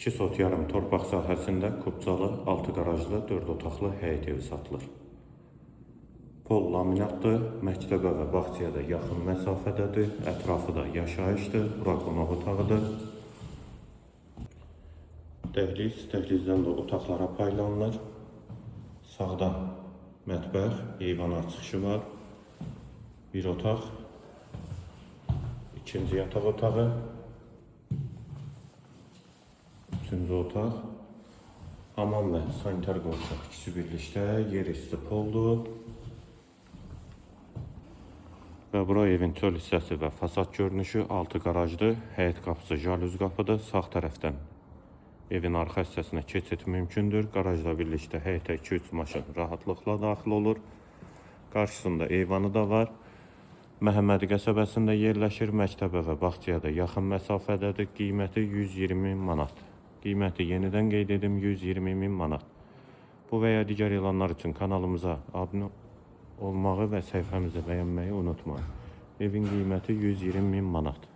2 sot yarım torpaq sahəsində kubcalı, 6 qarajlı, 4 otaqlı həyət evi satılır. Pol laminatdır, məktəbə və bağçaya da yaxın məsafədədir, ətrafı da yaşayışdır, bura qonaq otağıdır. Dəhlizdən də otaqlara paylanılır. Sağdan mətbəx, eyvana çıxışı var. Bir otaq, ikinci yataq otağı, üçüncü otaq, hamam və sanitar qovşaq ikisi birlikdə, yer isti poldur. Və bura evin çöl hissəsi və fasad görünüşü 6 qarajdır, həyət qapısı jalüz qapıdır, sağ tərəfdən evin arxa hissəsinə keçid mümkündür. Qarajla birlikdə həyətə 2-3 maşın rahatlıqla daxil olur. Qarşısında eyvanı da var. Məhəmmədi qəsəbəsində yerləşir, məktəbə və bağçaya da yaxın məsafədədir. Qiyməti 120 min manat. Qiyməti yenidən qeyd edim 120 min manat. Bu və ya digər elanlar üçün kanalımıza abunə olmağı və səhifəmizi bəyənməyi unutmayın. Evin qiyməti 120 min manat.